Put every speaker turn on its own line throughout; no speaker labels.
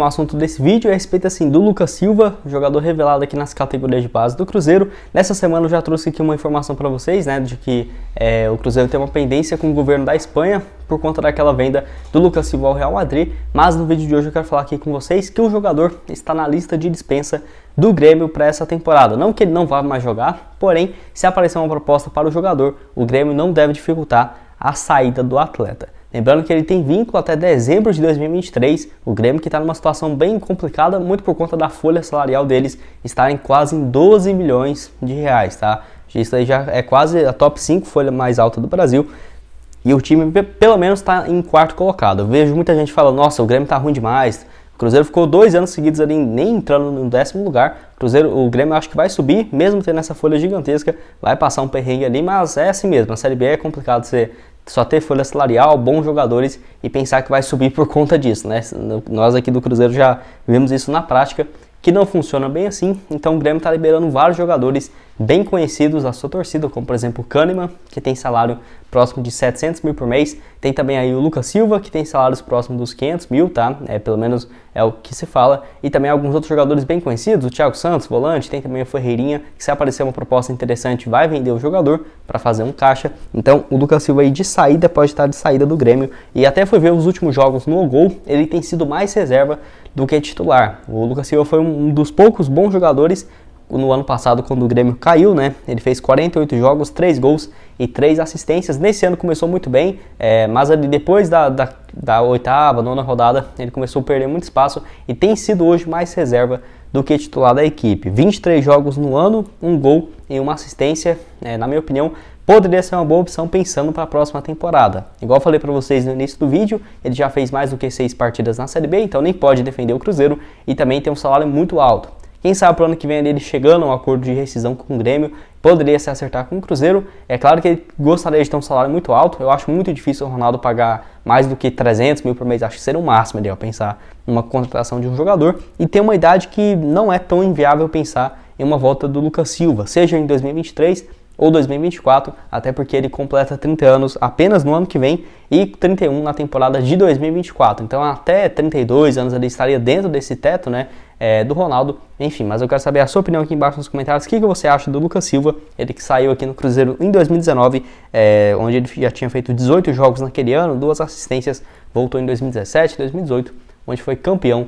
O assunto desse vídeo é a respeito assim, do Lucas Silva, jogador revelado aqui nas categorias de base do Cruzeiro. Nessa semana eu já trouxe aqui uma informação para vocês, né, de que o Cruzeiro tem uma pendência com o governo da Espanha por conta daquela venda do Lucas Silva ao Real Madrid. Mas no vídeo de hoje eu quero falar aqui com vocês que o jogador está na lista de dispensa do Grêmio para essa temporada. Não que ele não vá mais jogar, porém, se aparecer uma proposta para o jogador, o Grêmio não deve dificultar a saída do atleta. Lembrando que ele tem vínculo até dezembro de 2023, o Grêmio que está numa situação bem complicada, muito por conta da folha salarial deles estarem quase em 12 milhões de reais, tá? Isso aí já é quase a top 5 folha mais alta do Brasil, e o time pelo menos está em quarto colocado. Eu vejo muita gente falando, nossa, o Grêmio tá ruim demais, o Cruzeiro ficou 2 anos seguidos ali nem entrando no 10º lugar, o Grêmio acho que vai subir, mesmo tendo essa folha gigantesca, vai passar um perrengue ali, mas é assim mesmo, a Série B é complicado você só ter folha salarial, bons jogadores e pensar que vai subir por conta disso, né? Nós aqui do Cruzeiro já vimos isso na prática, que não funciona bem assim. Então o Grêmio está liberando vários jogadores bem conhecidos da sua torcida, como por exemplo o Kahneman, que tem salário próximo de 700 mil por mês. Tem também aí o Lucas Silva, que tem salários próximos dos 500 mil, tá? Pelo menos é o que se fala. E também alguns outros jogadores bem conhecidos, o Thiago Santos, volante, tem também o Ferreirinha, que se aparecer uma proposta interessante vai vender o jogador para fazer um caixa. Então o Lucas Silva aí de saída pode estar de saída do Grêmio. E até foi ver os últimos jogos no Gol, ele tem sido mais reserva do que titular. O Lucas Silva foi um dos poucos bons jogadores no ano passado, quando o Grêmio caiu, né? Ele fez 48 jogos, 3 gols e 3 assistências. Nesse ano começou muito bem, mas ali depois da 8ª, 9ª rodada, ele começou a perder muito espaço e tem sido hoje mais reserva do que titular da equipe. 23 jogos no ano, 1 gol e 1 assistência, na minha opinião, poderia ser uma boa opção pensando para a próxima temporada. Igual eu falei para vocês no início do vídeo, ele já fez mais do que 6 partidas na Série B, então nem pode defender o Cruzeiro e também tem um salário muito alto. Quem sabe para o ano que vem ele chegando a um acordo de rescisão com o Grêmio, poderia se acertar com o Cruzeiro. É claro que ele gostaria de ter um salário muito alto, eu acho muito difícil o Ronaldo pagar mais do que 300 mil por mês, acho que seria o máximo ideal pensar numa contratação de um jogador, e tem uma idade que não é tão inviável pensar em uma volta do Lucas Silva, seja em 2023 ou 2024, até porque ele completa 30 anos apenas no ano que vem e 31 na temporada de 2024. Então até 32 anos ele estaria dentro desse teto, né, do Ronaldo. Enfim, mas eu quero saber a sua opinião aqui embaixo nos comentários. O que você acha do Lucas Silva, ele que saiu aqui no Cruzeiro em 2019, onde ele já tinha feito 18 jogos naquele ano, 2 assistências, voltou em 2017, 2018, onde foi campeão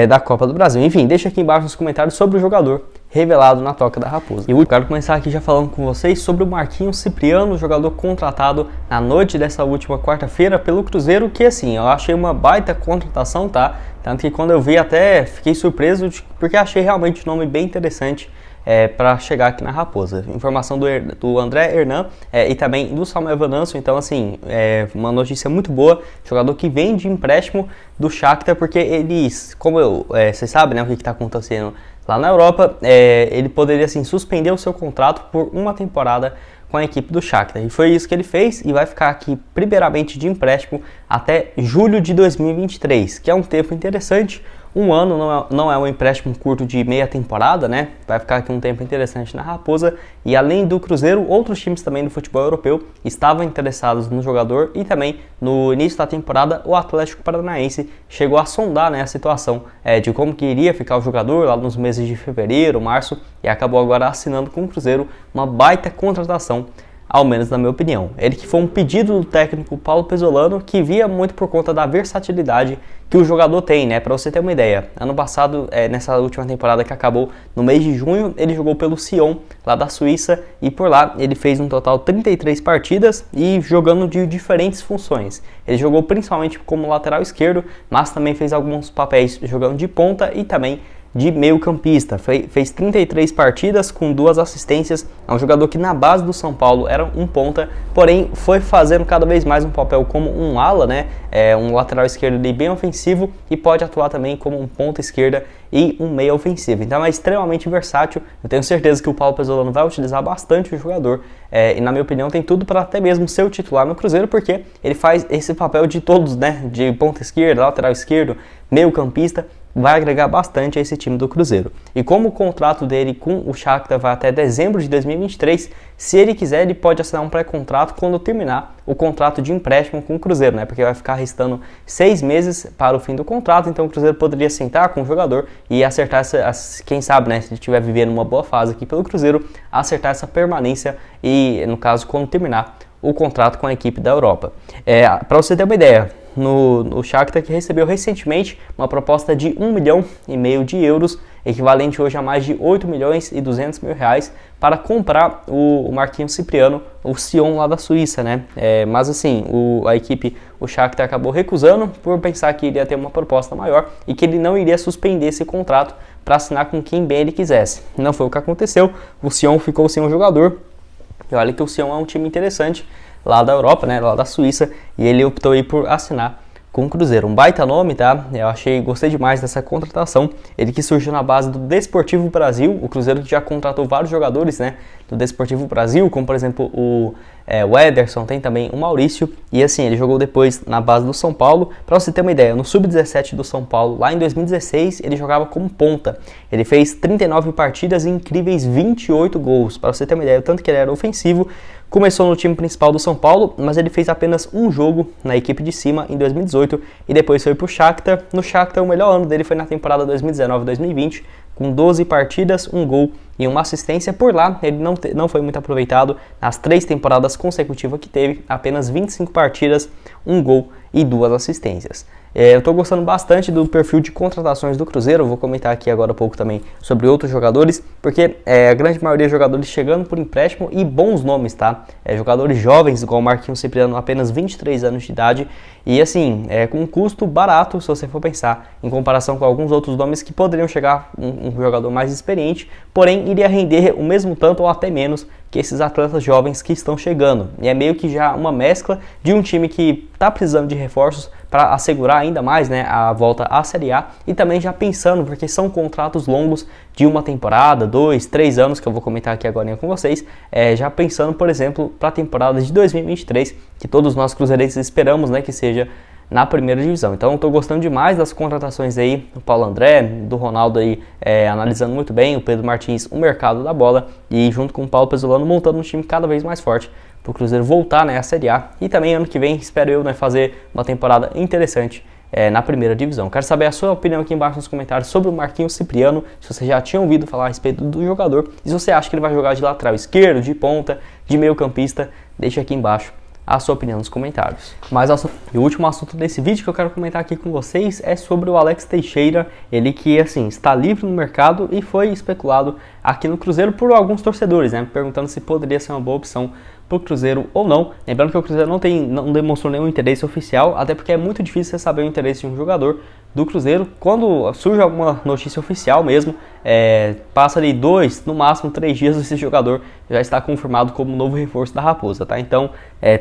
da Copa do Brasil. Enfim, deixa aqui embaixo nos comentários sobre o jogador revelado na Toca da Raposa. E eu quero começar aqui já falando com vocês sobre o Marquinhos Cipriano, jogador contratado na noite dessa última quarta-feira pelo Cruzeiro, que assim, eu achei uma baita contratação, tá? Tanto que quando eu vi até fiquei surpreso, porque achei realmente um nome bem interessante para chegar aqui na Raposa. Informação do André Hernan e também do Samuel Venâncio. Então assim, uma notícia muito boa, jogador que vem de empréstimo do Shakhtar, porque eles, como vocês sabem, né, o que está acontecendo lá na Europa, ele poderia assim suspender o seu contrato por uma temporada com a equipe do Shakhtar. E foi isso que ele fez e vai ficar aqui primeiramente de empréstimo até julho de 2023, que é um tempo interessante. Um ano não é um empréstimo curto de meia temporada, né? Vai ficar aqui um tempo interessante na Raposa. E além do Cruzeiro, outros times também do futebol europeu estavam interessados no jogador. E também no início da temporada, o Atlético Paranaense chegou a sondar, né, a situação de como que iria ficar o jogador lá nos meses de fevereiro, março. E acabou agora assinando com o Cruzeiro uma baita contratação, ao menos na minha opinião. Ele que foi um pedido do técnico Paulo Pezzolano, que via muito por conta da versatilidade que o jogador tem, né? Para você ter uma ideia, ano passado, nessa última temporada que acabou no mês de junho, ele jogou pelo Sion, lá da Suíça, e por lá ele fez um total de 33 partidas e jogando de diferentes funções. Ele jogou principalmente como lateral esquerdo, mas também fez alguns papéis jogando de ponta e também de meio campista. Fez 33 partidas com 2 assistências. É um jogador que na base do São Paulo era um ponta, porém foi fazendo cada vez mais um papel como um ala, né? Um lateral esquerdo ali bem ofensivo, e pode atuar também como um ponta esquerda e um meia ofensivo. Então é extremamente versátil. Eu tenho certeza que o Paulo Pezzolano vai utilizar bastante o jogador, e na minha opinião tem tudo para até mesmo ser o titular no Cruzeiro, porque ele faz esse papel de todos, né? De ponta esquerda, lateral esquerdo, meio campista. vai agregar bastante a esse time do Cruzeiro. E como o contrato dele com o Shakhtar vai até dezembro de 2023, se ele quiser, ele pode assinar um pré-contrato quando terminar o contrato de empréstimo com o Cruzeiro, né? Porque vai ficar restando 6 meses para o fim do contrato, então o Cruzeiro poderia sentar com o jogador e acertar quem sabe, né? Se ele estiver vivendo uma boa fase aqui pelo Cruzeiro, acertar essa permanência e, no caso, quando terminar o contrato com a equipe da Europa. Para você ter uma ideia, no Shakhtar, que recebeu recentemente uma proposta de 1,5 milhão de euros, equivalente hoje a mais de 8 milhões e 200 mil reais, para comprar o Marquinhos Cipriano, o Sion lá da Suíça, né? Mas assim, a equipe, o Shakhtar acabou recusando por pensar que iria ter uma proposta maior e que ele não iria suspender esse contrato para assinar com quem bem ele quisesse. Não foi o que aconteceu, o Sion ficou sem um jogador, e olha que o Sion é um time interessante lá da Europa, né, lá da Suíça, e ele optou aí por assinar com o Cruzeiro. Um baita nome, tá? Gostei demais dessa contratação. Ele que surgiu na base do Desportivo Brasil, o Cruzeiro que já contratou vários jogadores, né, do Desportivo Brasil, como por exemplo o Ederson, tem também o Maurício, e assim, ele jogou depois na base do São Paulo. Para você ter uma ideia, no Sub-17 do São Paulo, lá em 2016, ele jogava como ponta. Ele fez 39 partidas e incríveis 28 gols. Para você ter uma ideia, o tanto que ele era ofensivo. Começou no time principal do São Paulo, mas ele fez apenas um jogo na equipe de cima em 2018 e depois foi para o Shakhtar. No Shakhtar, o melhor ano dele foi na temporada 2019-2020, com 12 partidas, um gol e uma assistência. Por lá, ele não foi muito aproveitado nas 3 temporadas consecutivas que teve, apenas 25 partidas, um gol e 2 assistências. Eu estou gostando bastante do perfil de contratações do Cruzeiro. Eu vou comentar aqui agora há pouco também sobre outros jogadores, porque a grande maioria de jogadores chegando por empréstimo e bons nomes, tá? Jogadores jovens, igual o Marquinhos Cipriano, apenas 23 anos de idade, e assim, com um custo barato, se você for pensar, em comparação com alguns outros nomes que poderiam chegar um jogador mais experiente, porém iria render o mesmo tanto ou até menos que esses atletas jovens que estão chegando. E é meio que já uma mescla de um time que está precisando de reforços para assegurar ainda mais, né, a volta à Série A, e também já pensando, porque são contratos longos de uma temporada, 2, 3 anos, que eu vou comentar aqui agora com vocês, já pensando, por exemplo, para a temporada de 2023, que todos nós cruzeirenses esperamos, né, que seja na primeira divisão. Então estou gostando demais das contratações aí, do Paulo André, do Ronaldo aí, analisando muito bem, o Pedro Martins, o mercado da bola, e junto com o Paulo Pesolano montando um time cada vez mais forte para o Cruzeiro voltar, né, à Série A, e também ano que vem espero eu, né, fazer uma temporada interessante na primeira divisão. Quero saber a sua opinião aqui embaixo nos comentários sobre o Marquinhos Cipriano, se você já tinha ouvido falar a respeito do jogador, e se você acha que ele vai jogar de lateral esquerdo, de ponta, de meio campista, deixa aqui embaixo a sua opinião nos comentários. E o último assunto desse vídeo que eu quero comentar aqui com vocês é sobre o Alex Teixeira, ele que assim está livre no mercado e foi especulado aqui no Cruzeiro por alguns torcedores, né, perguntando se poderia ser uma boa opção para o Cruzeiro ou não. Lembrando que o Cruzeiro não demonstrou nenhum interesse oficial, até porque é muito difícil você saber o interesse de um jogador do Cruzeiro. Quando surge alguma notícia oficial mesmo, passa ali 2, no máximo 3 dias, esse jogador já está confirmado como novo reforço da Raposa, tá? Então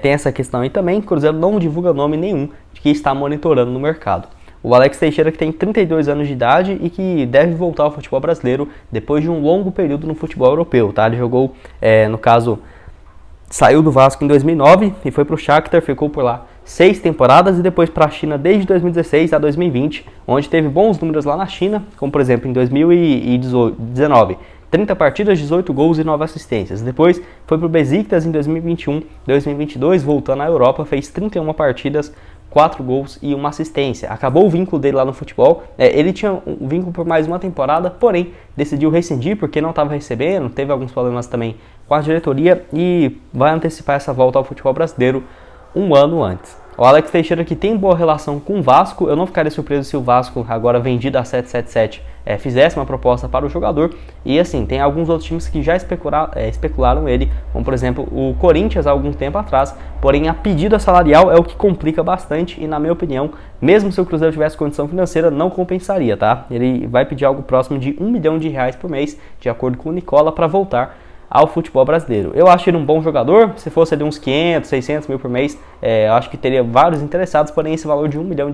tem essa questão aí também. O Cruzeiro não divulga nome nenhum de que está monitorando no mercado. O Alex Teixeira, que tem 32 anos de idade e que deve voltar ao futebol brasileiro depois de um longo período no futebol europeu, tá? Ele jogou, no caso, saiu do Vasco em 2009 e foi para o Shakhtar, ficou por lá 6 temporadas e depois para a China desde 2016 a 2020, onde teve bons números lá na China, como por exemplo em 2019, 30 partidas, 18 gols e 9 assistências. Depois foi para o Besiktas em 2021, 2022, voltando à Europa, fez 31 partidas, 4 gols e 1 assistência. Acabou o vínculo dele lá no futebol. Ele tinha um vínculo por mais uma temporada, porém decidiu rescindir porque não estava recebendo, teve alguns problemas também com a diretoria e vai antecipar essa volta ao futebol brasileiro um ano antes. O Alex Teixeira, que tem boa relação com o Vasco, eu não ficaria surpreso se o Vasco, agora vendido a 777, fizesse uma proposta para o jogador. E assim, tem alguns outros times que já especularam ele, como por exemplo o Corinthians há algum tempo atrás, porém a pedida salarial é o que complica bastante e, na minha opinião, mesmo se o Cruzeiro tivesse condição financeira, não compensaria, tá? Ele vai pedir algo próximo de R$1 milhão por mês, de acordo com o Nicola, para voltar ao futebol brasileiro. Eu acho ele um bom jogador, se fosse ali uns 500, 600 mil por mês, eu acho que teria vários interessados, porém esse valor de R$1 milhão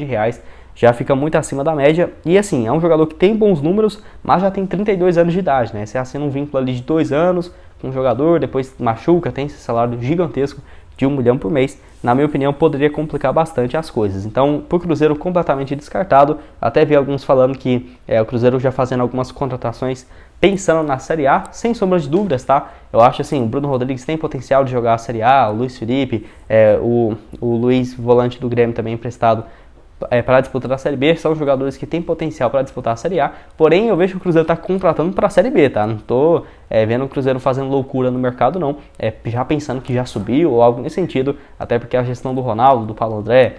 já fica muito acima da média. E assim, é um jogador que tem bons números, mas já tem 32 anos de idade, né? Você assina um vínculo ali de 2 anos com um jogador, depois machuca, tem esse salário gigantesco de R$1 milhão por mês, na minha opinião, poderia complicar bastante as coisas. Então, para o Cruzeiro completamente descartado, até vi alguns falando que o Cruzeiro já fazendo algumas contratações pensando na Série A, sem sombra de dúvidas, tá? Eu acho assim, o Bruno Rodrigues tem potencial de jogar a Série A, o Luiz Felipe, o Luiz, volante do Grêmio também emprestado para disputar a Série B, são jogadores que têm potencial para disputar a Série A, porém eu vejo que o Cruzeiro está contratando para a Série B, tá? Não estou vendo o Cruzeiro fazendo loucura no mercado, não, já pensando que já subiu ou algo nesse sentido, até porque a gestão do Ronaldo, do Paulo André,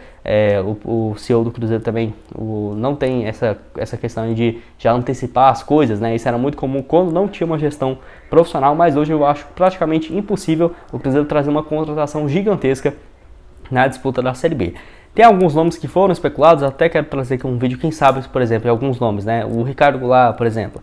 o CEO do Cruzeiro também não tem essa questão de já antecipar as coisas, né? Isso era muito comum quando não tinha uma gestão profissional, mas hoje eu acho praticamente impossível o Cruzeiro trazer uma contratação gigantesca na disputa da Série B. Tem alguns nomes que foram especulados, até quero trazer aqui um vídeo, quem sabe, por exemplo, alguns nomes, né? O Ricardo Goulart, por exemplo,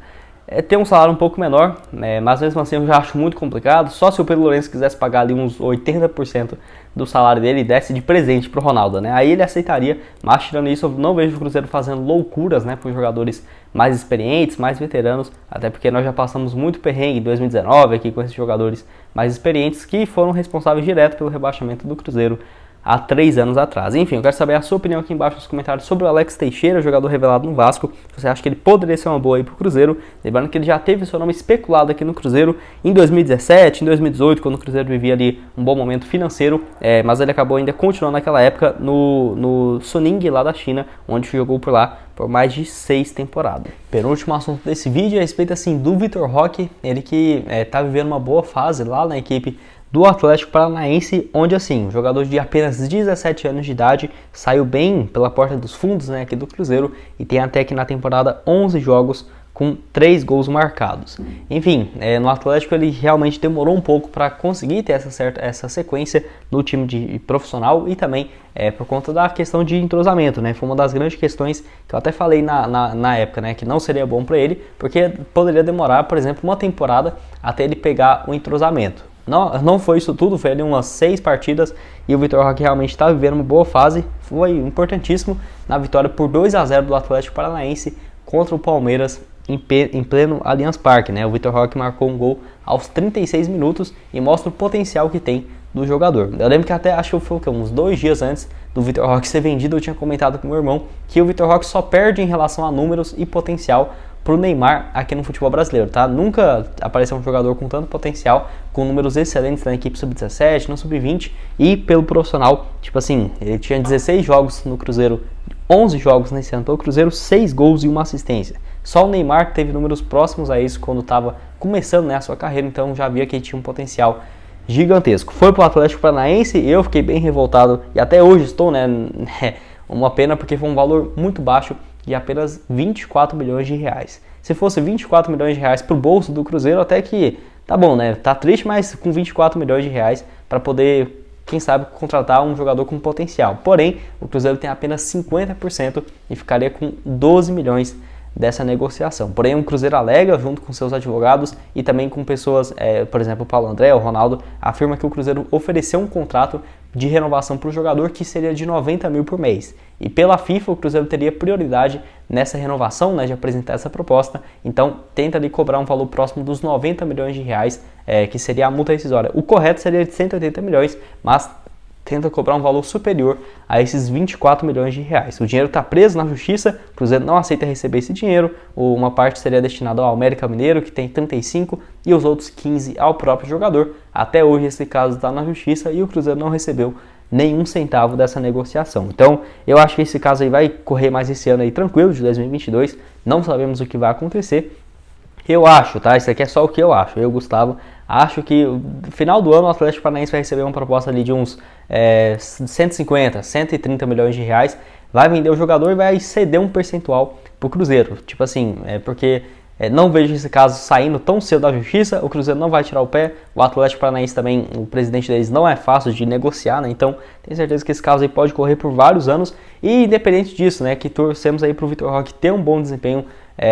tem um salário um pouco menor, mas mesmo assim eu já acho muito complicado. Só se o Pedro Lourenço quisesse pagar ali uns 80% do salário dele e desse de presente pro Ronaldo, né? Aí ele aceitaria, mas tirando isso, eu não vejo o Cruzeiro fazendo loucuras, né, por jogadores mais experientes, mais veteranos, até porque nós já passamos muito perrengue em 2019 aqui com esses jogadores mais experientes que foram responsáveis direto pelo rebaixamento do Cruzeiro há 3 anos atrás. Enfim, eu quero saber a sua opinião aqui embaixo nos comentários sobre o Alex Teixeira, jogador revelado no Vasco. Se você acha que ele poderia ser uma boa aí pro Cruzeiro. Lembrando que ele já teve seu nome especulado aqui no Cruzeiro em 2017, em 2018, quando o Cruzeiro vivia ali um bom momento financeiro, mas ele acabou ainda continuando naquela época no Suning lá da China, onde jogou por lá por mais de 6 temporadas. Penúltimo assunto desse vídeo é a respeito assim, do Vitor Roque, ele que tá vivendo uma boa fase lá na equipe do Atlético Paranaense, onde assim, um jogador de apenas 17 anos de idade saiu bem pela porta dos fundos, né, aqui do Cruzeiro, e tem até que na temporada 11 jogos com 3 gols marcados. Enfim, no Atlético ele realmente demorou um pouco para conseguir ter essa sequência no time de profissional e também por conta da questão de entrosamento, né? Foi uma das grandes questões que eu até falei na época, né? Que não seria bom para ele, porque poderia demorar, por exemplo, uma temporada até ele pegar o entrosamento. Não foi isso tudo, foi ali umas 6 partidas e o Vitor Roque realmente está vivendo uma boa fase. Foi importantíssimo na vitória por 2-0 do Atlético Paranaense contra o Palmeiras em pleno Allianz Parque, né? O Vitor Roque marcou um gol aos 36 minutos e mostra o potencial que tem do jogador. Eu lembro que até acho que foi uns 2 dias antes do Vitor Roque ser vendido, eu tinha comentado com meu irmão que o Vitor Roque só perde em relação a números e potencial pro Neymar aqui no futebol brasileiro, tá? Nunca apareceu um jogador com tanto potencial, com números excelentes na equipe sub-17, no sub-20 e pelo profissional. Tipo assim, ele tinha 16 jogos no Cruzeiro, 11 jogos nesse ano pelo Cruzeiro, 6 gols e 1 assistência. Só o Neymar teve números próximos a isso quando estava começando, né, a sua carreira, então já via que ele tinha um potencial gigantesco. Foi pro Atlético Paranaense, eu fiquei bem revoltado e até hoje estou, né, uma pena porque foi um valor muito baixo de apenas 24 milhões de reais. Se fosse 24 milhões de reais pro bolso do Cruzeiro, até que tá bom, né? Tá triste, mas com 24 milhões de reais para poder, quem sabe, contratar um jogador com potencial. Porém, o Cruzeiro tem apenas 50% e ficaria com 12 milhões dessa negociação. Porém, o Cruzeiro alega, junto com seus advogados e também com pessoas, por exemplo, o Paulo André, o Ronaldo, afirma que o Cruzeiro ofereceu um contrato de renovação para o jogador que seria de 90 mil por mês. E pela FIFA, o Cruzeiro teria prioridade nessa renovação, né, de apresentar essa proposta. Então, tenta ali cobrar um valor próximo dos 90 milhões de reais, que seria a multa rescisória. O correto seria de 180 milhões, mas tenta cobrar um valor superior a esses 24 milhões de reais. O dinheiro está preso na justiça, o Cruzeiro não aceita receber esse dinheiro, uma parte seria destinada ao América Mineiro, que tem 35, e os outros 15 ao próprio jogador. Até hoje esse caso está na justiça e o Cruzeiro não recebeu nenhum centavo dessa negociação. Então, eu acho que esse caso aí vai correr mais esse ano aí tranquilo, de 2022, não sabemos o que vai acontecer. Eu acho, tá? Isso aqui é só o que eu acho. Eu, Gustavo, acho que no final do ano o Atlético Paranaense vai receber uma proposta ali de uns 150, 130 milhões de reais. Vai vender o jogador e vai ceder um percentual pro Cruzeiro. Tipo assim, porque não vejo esse caso saindo tão cedo da justiça. O Cruzeiro não vai tirar o pé. O Atlético Paranaense também, o presidente deles não é fácil de negociar, né? Então, tenho certeza que esse caso aí pode correr por vários anos. E independente disso, né? Que torcemos aí pro Vitor Roque ter um bom desempenho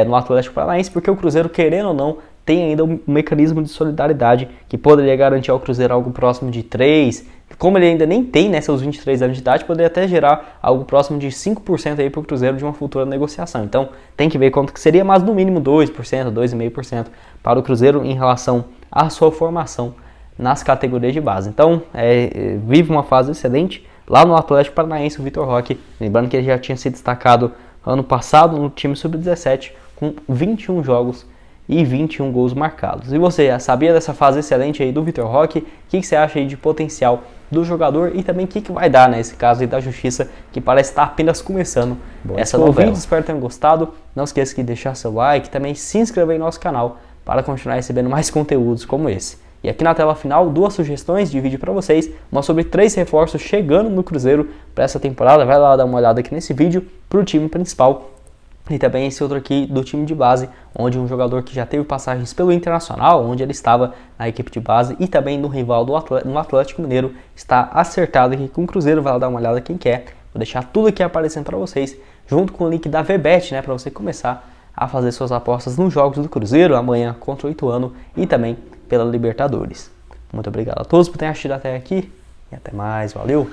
no Atlético Paranaense, porque o Cruzeiro, querendo ou não, tem ainda um mecanismo de solidariedade que poderia garantir ao Cruzeiro algo próximo de 3%. Como ele ainda nem tem, né, seus 23 anos de idade, poderia até gerar algo próximo de 5% aí para o Cruzeiro de uma futura negociação. Então, tem que ver quanto que seria, mas no mínimo 2%, 2,5% para o Cruzeiro em relação à sua formação nas categorias de base. Então, vive uma fase excelente lá no Atlético Paranaense, o Vitor Roque. Lembrando que ele já tinha se destacado ano passado no time sub-17 com 21 jogos e 21 gols marcados. E você, já sabia dessa fase excelente aí do Vitor Roque? O que você acha aí de potencial do jogador e também o que vai dar nesse caso aí da justiça, que parece estar apenas começando essa novela. Espero que tenham gostado. Não esqueça de deixar seu like e também se inscrever em nosso canal para continuar recebendo mais conteúdos como esse. E aqui na tela final, 2 sugestões de vídeo para vocês, uma sobre 3 reforços chegando no Cruzeiro para essa temporada. Vai lá dar uma olhada aqui nesse vídeo para o time principal. E também esse outro aqui do time de base, onde um jogador que já teve passagens pelo Internacional, onde ele estava na equipe de base, e também no rival no Atlético Mineiro, está acertado aqui com o Cruzeiro. Vai lá dar uma olhada quem quer. Vou deixar tudo aqui aparecendo para vocês, junto com o link da VBet, né, para você começar a fazer suas apostas nos jogos do Cruzeiro, amanhã contra o Ituano e também pela Libertadores. Muito obrigado a todos por terem assistido até aqui e até mais. Valeu!